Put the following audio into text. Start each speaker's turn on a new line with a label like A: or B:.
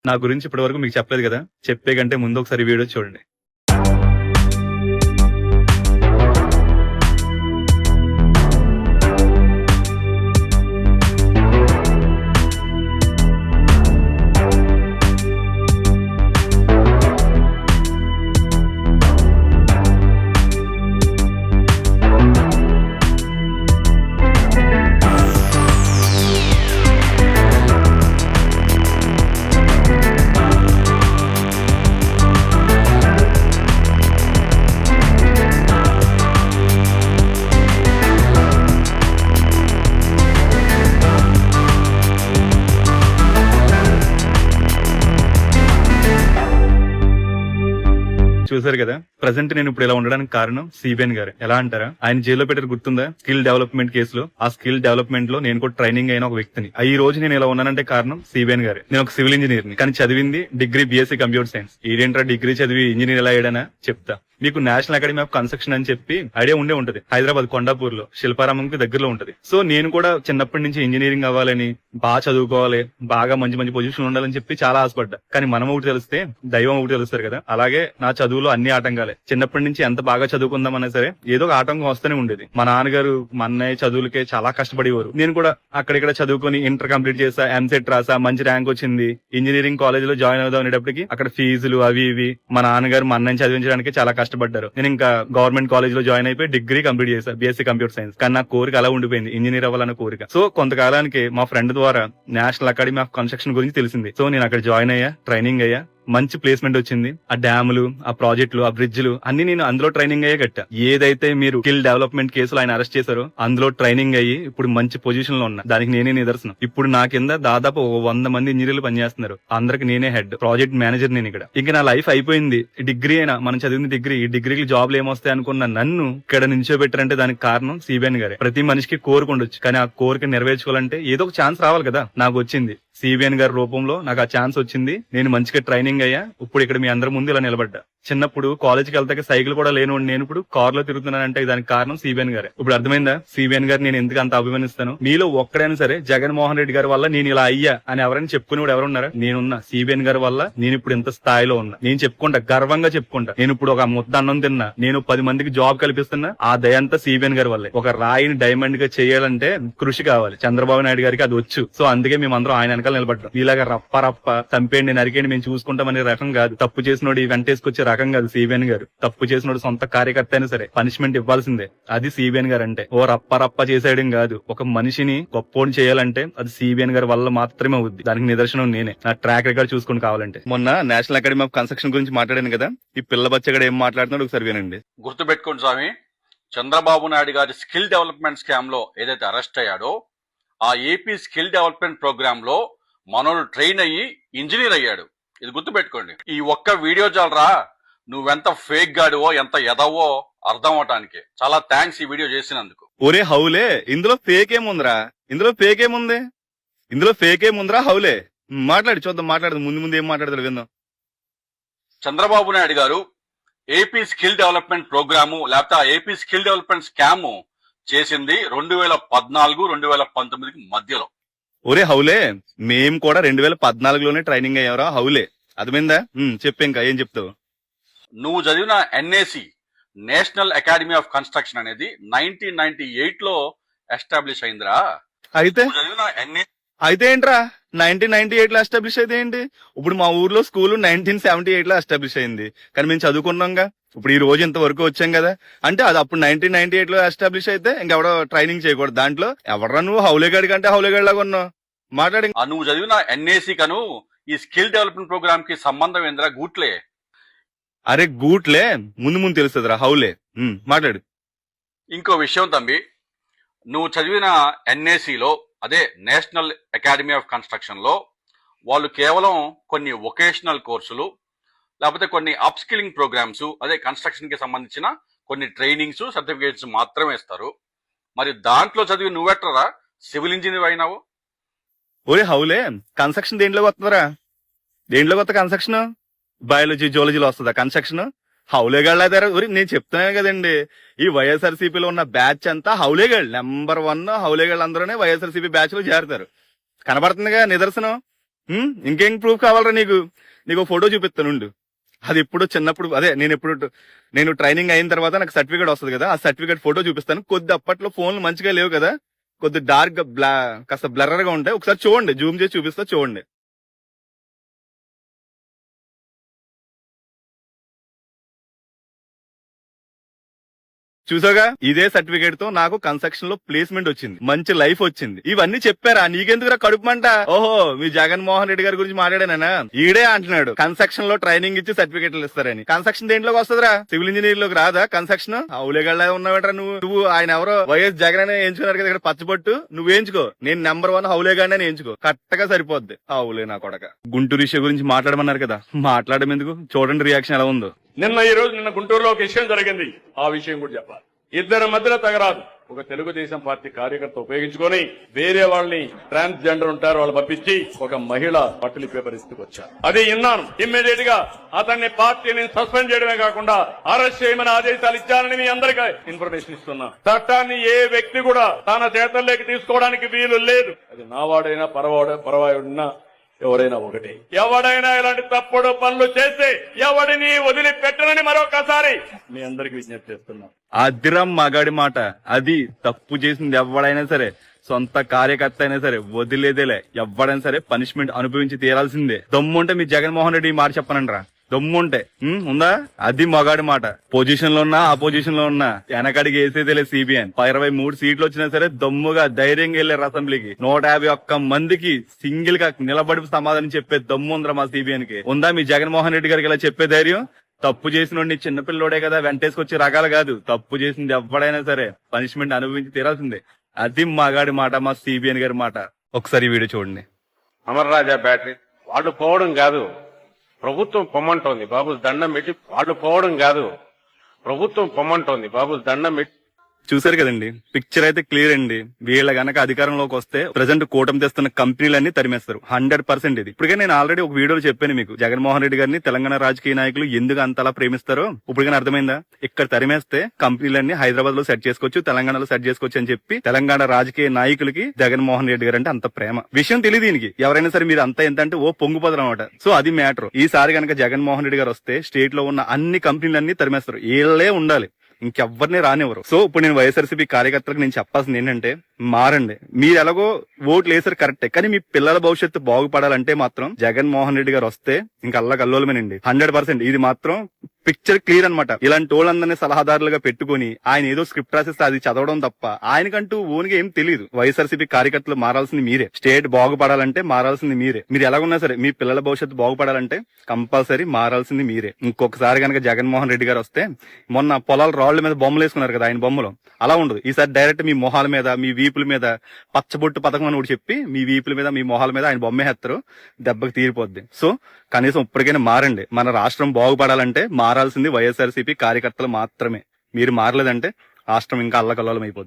A: నా గురించి ఇప్పటివరకు మీకు చెప్పలేదు కదా, చెప్పే కంటే ముందు ఒకసారి వీడియో చూడండి. చూసారు కదా, ప్రజెంట్ నేను ఇప్పుడు ఇలా ఉండడానికి కారణం సిబిఎన్ గారు. ఎలా అంటారా, ఆయన జైల్లో పెట్టారు గుర్తుందా, స్కిల్ డెవలప్మెంట్ కేసులో. ఆ స్కిల్ డెవలప్మెంట్ లో నేను కూడా ట్రైనింగ్ అయిన ఒక వ్యక్తిని. ఈ రోజు నేను ఇలా ఉన్నానంటే కారణం సిబిఎన్ గారు. నేను ఒక సివిల్ ఇంజనీర్ ని, కానీ చదివింది డిగ్రీ బీఎస్సీ కంప్యూటర్ సైన్స్. ఈడేంట్రా డిగ్రీ చదివి ఇంజనీర్ ఎలా అయ్యాడనా చెప్తా. మీకు నేషనల్ అకాడమీ ఆఫ్ కన్స్ట్రక్షన్ అని చెప్పి ఐడియా ఉండే ఉంటది, హైదరాబాద్ కొండాపూర్ లో శిల్పారామంకి దగ్గరలో ఉంటది. సో నేను కూడా చిన్నప్పటి నుంచి ఇంజనీరింగ్ అవ్వాలని, బాగా చదువుకోవాలి, బాగా మంచి మంచి పొజిషన్ ఉండాలని చెప్పి చాలా ఆశపడ్డా. కానీ మనం ఒకటి తెలిస్తే దైవం ఒకటి తెలుస్తారు కదా, అలాగే నా చదువులో అన్ని ఆటంకాలే. చిన్నప్పటి నుంచి ఎంత బాగా చదువుకుందామన్నా సరే ఏదో ఒక ఆటంకం వస్తూనే ఉండేది. మా నాన్నగారు మా అన్నయ్య చదువులకే చాలా కష్టపడేవారు. నేను కూడా అక్కడిక్కడ చదువుకొని ఇంటర్ కంప్లీట్ చేసా, ఎంసెట్ రాసా, మంచి ర్యాంక్ వచ్చింది. ఇంజనీరింగ్ కాలేజ్ లో జాయిన్ అవుదాం అనేటప్పటికి అక్కడ ఫీజులు అవి ఇవి, మా నాన్నగారు మా అన్నయ్య చదివించడానికి చాలా కష్టపడ్డారు. నేను ఇంకా గవర్నమెంట్ కాలేజ్ లో జాయిన్ అయిపోయి డిగ్రీ కంప్లీట్ చేశాను, బీఎస్సీ కంప్యూటర్ సైన్స్. కానీ నా కోరిక అలా ఉండిపోయింది, ఇంజనీర్ అవ్వాలన్న కోరిక. సో కొంతకాలానికి మా ఫ్రెండ్ ద్వారా నేషనల్ అకాడమీ ఆఫ్ కన్స్ట్రక్షన్ గురించి తెలిసింది. సో నేను అక్కడ జాయిన్ అయ్యా, ట్రైనింగ్ అయ్యా, మంచి ప్లేస్మెంట్ వచ్చింది. ఆ డ్యాములు, ఆ ప్రాజెక్టులు, ఆ బ్రిడ్జ్లు అన్ని నేను అందులో ట్రైనింగ్ అయ్యే కట్టా. ఏదైతే మీరు స్కిల్ డెవలప్మెంట్ కేసులో ఆయన అరెస్ట్ చేశారో అందులో ట్రైనింగ్ అయ్యి ఇప్పుడు మంచి పొజిషన్ లో ఉన్నా. దానికి నేనే నిదర్శనం. ఇప్పుడు నా కింద దాదాపు 100 మంది ఇంజనీర్లు పనిచేస్తున్నారు. అందరికి నేనే హెడ్, ప్రాజెక్ట్ మేనేజర్ నేను ఇక్కడ. ఇంకా నా లైఫ్ అయిపోయింది. డిగ్రీ అయినా, మనం చదివిన డిగ్రీ, ఈ డిగ్రీకి జాబ్లు ఏమొస్తాయి అనుకున్న నన్ను ఇక్కడ నిల్చోబెట్టారంటే దానికి కారణం సిబిఎన్ గారే. ప్రతి మనిషికి కోరిక ఉండొచ్చు, కానీ ఆ కోరిక నెరవేర్చుకోవాలంటే ఏదో ఒక ఛాన్స్ రావాలి కదా. నాకు వచ్చింది సిబిఎన్ గారి రూపంలో, నాకు ఆ ఛాన్స్ వచ్చింది. నేను మంచిగా ట్రైనింగ్ అయ్యా. ఇప్పుడు ఇక్కడ మీ అందరి ముందు ఇలా నిలబడ్డా. చిన్నప్పుడు కాలేజ్కి వెళ్తాక సైకిల్ కూడా లేనివాడు నేను ఇప్పుడు కార్ లో తిరుగుతున్నానంటే దానికి కారణం సిబిఎన్ గారే. ఇప్పుడు అర్థమైందా సిబిఎన్ గారు నేను ఎందుకు అంత అభిమానిస్తాను. మీలో ఒక్కడైనా సరే జగన్మోహన్ రెడ్డి గారి వల్ల నేను ఇలా అయ్యా అని ఎవరైనా చెప్పుకునేవాడు ఎవరున్నారా? నేనున్నా. సిబిఎన్ గారి వల్ల నేను ఇప్పుడు ఇంత స్థాయిలో ఉన్నా. నేను చెప్పుకుంటా, గర్వంగా చెప్పుకుంటా. నేను ఇప్పుడు ఒక ముద్ద అన్నం తిన్నా, నేను 10 మందికి జాబ్ కల్పిస్తున్నా. ఆ దయంతా సిబిఎన్ గారి వల్లే. ఒక రాయిని డైమండ్ గా చేయాలంటే కృషి కావాలి. చంద్రబాబు నాయుడు గారికి అది వచ్చు. సో అందుకే మేమందరం ఆయన వెనకాల నిలబడ్డాం. ఇలాగా రప్ప రప్ప చంపేయండి, నరికేయండి, మేము చూసుకుంటామనే రకం కాదు. తప్పు చేసినోడు వెంటేసుకొచ్చే రకం కాదు సిబిఎన్ గారు. తప్పు చేసినోడు సొంత కార్యకర్త అయినా సరే పనిష్మెంట్ ఇవ్వాల్సిందే. అది సిబిఎన్ గారు అంటే. ఓ రప్ప రప్ప చేసేయడం కాదు. ఒక మనిషిని గొప్పోని చేయాలంటే అది సిబిఎన్ గారి వల్ల మాత్రమే అవుద్ది. దానికి నిదర్శనం నేనే. నా ట్రాక్ రికార్డ్ చూసుకుని కావాలంటే. మొన్న నేషనల్ అకాడమీ ఆఫ్ కన్స్ట్రక్షన్ గురించి మాట్లాడాను కదా, ఈ పిల్ల బచ్చగడ ఏం మాట్లాడుతున్నాడు ఒకసారి వినండి.
B: గుర్తుపెట్టుకోండి స్వామి, చంద్రబాబు నాయుడు గారి స్కిల్ డెవలప్మెంట్ స్కామ్ లో ఏదైతే అరెస్ట్ అయ్యాడో ఆ ఏపీ స్కిల్ డెవలప్మెంట్ ప్రోగ్రామ్ లో మనోడు ట్రైన్ అయ్యి ఇంజనీర్ అయ్యాడు. ఇది గుర్తుపెట్టుకోండి. ఈ ఒక్క వీడియో చాలరా నువ్వెంత ఫేక్ గాడివో, ఎంత ఎదవో అర్థం అవటానికి. చాలా థ్యాంక్స్ ఈ వీడియో చేసినందుకు.
A: ఒరే హౌలే, ఇందులో ఫేక్ ఏముందిరా? ఇందులో ఫేక్ ఏముంది? ఇందులో ఫేక్ ఏముందిరా హౌలే? మాట్లాడి చూద్దాం, మాట్లాడదు ముందు ఏం మాట్లాడతాడు విందాం.
B: చంద్రబాబు నాయుడు గారు ఏపీ స్కిల్ డెవలప్మెంట్ ప్రోగ్రాము లేకపోతే ఆ ఏపీ స్కిల్ డెవలప్మెంట్ స్కామ్ చేసింది 2014-2019 మధ్యలో.
A: ఒరే హౌలే, మేం కూడా 2014లోనే ట్రైనింగ్ అయ్యారా హౌలే, అర్థమైందా? చెప్పు, ఇంకా ఏం చెప్తావు?
B: నువ్వు చదివిన NAC, national academy of construction అనేది 1998 లో ఎస్టాబ్లిష్ అయిందిరా.
A: అయితే
B: చదివిన
A: అయితే ఏంట్రా 1998 లో ఎస్టాబ్లిష్ అయితే ఏంటి? ఇప్పుడు మా ఊర్లో స్కూల్ 1978 లో ఎస్టాబ్లిష్ అయింది, కానీ మేము చదువుకున్నాంగా. ఇప్పుడు ఈ రోజు ఇంతవరకు వచ్చాం కదా, అంటే అది అప్పుడు 1998 లో ఎస్టాబ్లిష్ అయితే ఇంకెవడో ట్రైనింగ్ చేయకూడదు. దాంట్లో ఎవడరా నువ్వు హౌలేగాడి కంటే హౌలేగాడి లాగా ఉన్నావు. మాట్లాడి.
B: నువ్వు చదివిన ఎన్ఏసి కను ఈ స్కిల్ డెవలప్మెంట్ ప్రోగ్రామ్ కి సంబంధం ఏందిరా? గూట్లే.
A: అరే గూట్లే ముందు తెలుస్తుందిరా హౌలే. మాట్లాడు.
B: ఇంకో విషయం తంబి, నువ్వు చదివిన ఎన్ఏసిలో అదే నేషనల్ అకాడమీ ఆఫ్ కన్స్ట్రక్షన్ లో వాళ్ళు కేవలం కొన్ని వొకేషనల్ కోర్సులు లేకపోతే కొన్ని అప్ స్కిల్లింగ్ ప్రోగ్రామ్స్, అదే కన్స్ట్రక్షన్ కి సంబంధించిన కొన్ని ట్రైనింగ్స్, సర్టిఫికేట్స్ మాత్రమే ఇస్తారు. మరి దాంట్లో చదివి నువ్వెట్రా సివిల్ ఇంజనీర్ అయినావు?
A: ఒరే హౌలే, కన్స్ట్రక్షన్ దేంట్లోకి వస్తుందరా? దేంట్లోకి వస్తా కన్స్ట్రక్షన్? బయాలజీ, జువాలజీలో వస్తుందా కన్స్ట్రక్షన్? హౌలేగాళ్ళ దగ్గర నేను చెప్తున్నాను కదండి, ఈ వైఎస్ఆర్సీపీలో ఉన్న బ్యాచ్ అంతా హౌలేగాళ్ళు. నెంబర్ 1 హౌలేగాళ్ళు అందరూనే వైఎస్ఆర్సీపీ బ్యాచ్ లో చేరుతారు. కనబడుతుందిగా నిదర్శనం. ఇంకేం ప్రూఫ్ కావాలరా నీకు? నీకు ఫోటో చూపిస్తానుండు. అది ఎప్పుడో చిన్నప్పుడు, అదే నేను ట్రైనింగ్ అయిన తర్వాత నాకు సర్టిఫికేట్ వస్తుంది కదా, ఆ సర్టిఫికేట్ ఫోటో చూపిస్తాను. కొద్ది అప్పట్లో ఫోన్లు మంచిగా లేవు కదా, కొద్ది డార్క్ కాస్త బ్లర్ గా ఉంటాయి. ఒకసారి చూడండి, జూమ్ చేసి చూపిస్తా చూడండి. చూసాగా, ఇదే సర్టిఫికేట్ తో నాకు కన్స్ట్రక్షన్ లో ప్లేస్మెంట్ వచ్చింది, మంచి లైఫ్ వచ్చింది. ఇవన్నీ చెప్పారా నీకెందుకురా కడుపుమంట? ఓహో, మీ జగన్మోహన్ రెడ్డి గారి గురించి మాట్లాడానా? ఈడే అంటున్నాడు కన్స్ట్రక్షన్ లో ట్రైనింగ్ ఇచ్చి సర్టిఫికేట్లు ఇస్తారని. కన్స్ట్రక్షన్ దేంట్లోకి వస్తుందిరా? సివిల్ ఇంజనీర్ లోకి రాదా కన్స్ట్రక్షన్? అవులేగళ్ళ ఉన్నావేట్రా నువ్వు ఆయన ఎవరో వైఎస్ జగన్ అనే ఎంచుకున్నారు కదా ఇక్కడ పచ్చబొట్టు, నువ్వు ఎంచుకో. నేను నెంబర్ 1 హౌలేగానే ఎంచుకో, కరెక్ట్ గా సరిపోద్ది. అవులే నా కొడక. గుంటూరు విషయం గురించి మాట్లాడమన్నారు కదా, మాట్లాడమెందుకు? చూడండి రియాక్షన్ ఎలా ఉందో.
C: నిన్న గుంటూరులో ఒక విషయం జరిగింది, ఆ విషయం కూడా చెప్పాలి. ఇద్దరి మధ్యలో తగరాదు. ఒక తెలుగుదేశం పార్టీ కార్యకర్త ఉపయోగించుకొని వేరే వాళ్ళని, ట్రాన్స్జెండర్ ఉంటారు వాళ్ళు పంపించి ఒక మహిళ పట్టులిప్పే పరిస్థితికి వచ్చారు. అది విన్నాను. ఇమ్మీడియట్ గా అతన్ని పార్టీని సస్పెండ్ చేయడమే కాకుండా అరెస్ట్ చేయమని ఆదేశాలు ఇచ్చారని మీ అందరికీ ఇన్ఫర్మేషన్ ఇస్తున్నా. చట్టాన్ని ఏ వ్యక్తి కూడా తన చేతల్లోకి తీసుకోవడానికి వీలు లేదు. అది నావాడైనా పరవాయుడినా ఎవరైనా ఒకటి. ఎవడైనా ఇలాంటి తప్పుడు పనులు చేస్తే ఎవడిని వదిలిపెట్టనని మరొకసారి మీ అందరికి విజ్ఞప్తి చేస్తున్నాం.
A: అదిరం మగాడి మాట. అది తప్పు చేసింది ఎవడైనా సరే, సొంత కార్యకర్త అయినా సరే వదిలేదేలే. ఎవడైనా సరే పనిష్మెంట్ అనుభవించి తీరాల్సిందే. దమ్ముంటే మీ జగన్మోహన్ రెడ్డి మాట చెప్పనండిరా, దమ్ముంటే. ఉందా? అది మగాడి మాట. పొజిషన్ లో ఉన్నా అపోజిషన్ లో ఉన్నా వెనకడికి వేసేదేలే సిబిఎన్. 23 సీట్లు వచ్చినా సరే దమ్ముగా ధైర్యంగా వెళ్లారు అసెంబ్లీకి. 151 మందికి సింగిల్ గా నిలబడి సమాధానం చెప్పే దమ్ము ఉందిరా మా సిబిఎన్ కి. ఉందా మీ జగన్మోహన్ రెడ్డి గారికి ఇలా చెప్పే ధైర్యం? తప్పు చేసిన చిన్నపిల్లోడే కదా, వెంటేసుకొచ్చి రకాలు కాదు. తప్పు చేసింది ఎవడైనా సరే పనిష్మెంట్ అనుభవించి తీరాల్సిందే. అది మగాడి మాట, మా సిబిఎన్ గారి మాట. ఒకసారి ఈ వీడియో చూడండి.
D: అమర్ రాజా బ్యాటరీ వాళ్ళు పోవడం కాదు, ప్రభుత్వం పొమ్మంటోంది. బాబు దండం పెట్టి వాళ్ళు పోవడం కాదు, ప్రభుత్వం పొమ్మంటోంది. బాబు దండం పెట్టి.
A: చూసారు కదండి, పిక్చర్ అయితే క్లియర్ అండి. వీళ్ళ గనక అధికారంలోకి వస్తే ప్రజెంట్ కూటమి తెస్తున్న కంపెనీలన్నీ తరిమేస్తారు 100%. ఇది ఇప్పటికే నేను ఆల్రెడీ ఒక వీడియోలో చెప్పాను మీకు, జగన్మోహన్ రెడ్డి గారిని తెలంగాణ రాజకీయ నాయకులు ఎందుకు అంతలా ప్రేమిస్తారో ఇప్పటికైనా అర్థమైందా? ఇక్కడ తరిమేస్తే కంపెనీలన్నీ హైదరాబాద్ లో సెట్ చేసుకోవచ్చు, తెలంగాణలో సెట్ చేసుకోవచ్చు అని చెప్పి తెలంగాణ రాజకీయ నాయకులకి జగన్మోహన్ రెడ్డి గారు అంటే అంత ప్రేమ. విషయం తెలియదు దీనికి. ఎవరైనా సరే మీరు అంత ఎంత అంటే ఓ పొంగిపోతారు అనమాట. సో అది మ్యాటర్. ఈసారి గనక జగన్మోహన్ రెడ్డి గారు వస్తే స్టేట్ లో ఉన్న అన్ని కంపెనీలన్నీ తరిమేస్తారు. వీళ్ళే ఉండాలి, ఇంకెవ్వరిని రానివ్వరు. సో ఇప్పుడు నేను వైఎస్ఆర్సీపీ కార్యకర్తలకు నేను చెప్పాల్సింది ఏంటంటే, మారండి. మీరు ఎలాగో ఓట్లు వేసారు కరెక్టే, కానీ మీ పిల్లల భవిష్యత్తు బాగుపడాలంటే మాత్రం జగన్మోహన్ రెడ్డి గారు వస్తే ఇంకా అల్లకల్లోలమేనండి 100%. ఇది మాత్రం పిక్చర్ క్లియర్ అన్నమాట. ఇలాంటి వాళ్ళందరినీ సలహాదారులుగా పెట్టుకుని ఆయన ఏదో స్క్రిప్ట్ రాసిస్తే అది చదవడం తప్ప ఆయనకంటూ ఓన్గా ఏం తెలియదు. వైఎస్ఆర్సీపీ కార్యకర్తలు మారాల్సింది మీరే. స్టేట్ బాగుపడాలంటే మారాల్సింది మీరే. మీరు ఎలాగున్నా సరే మీ పిల్లల భవిష్యత్తు బాగుపడాలంటే కంపల్సరీ మారాల్సింది మీరే. ఇంకొకసారి కనుక జగన్మోహన్ రెడ్డి గారు వస్తే, మొన్న పొలాల రాళ్ల మీద బొమ్మలు వేసుకున్నారు కదా ఆయన బొమ్మలు, అలా ఉండదు. ఈసారి డైరెక్ట్ మీ మొహాల మీద, మీ వీపుల మీద పచ్చబొట్టు పథకం అని కూడా చెప్పి మీ వీపుల మీద, మీ మొహాల మీద ఆయన బొమ్మే హెత్తరు, దెబ్బకి తీరిపోద్ది. సో కనీసం ఇప్పటికైనా మారండి. మన రాష్ట్రం బాగుపడాలంటే మారాల్సింది వైఎస్ఆర్సీపీ కార్యకర్తలు మాత్రమే. మీరు మారలేదంటే రాష్ట్రం ఇంకా అల్లకల్లోలం అయిపోద్ది.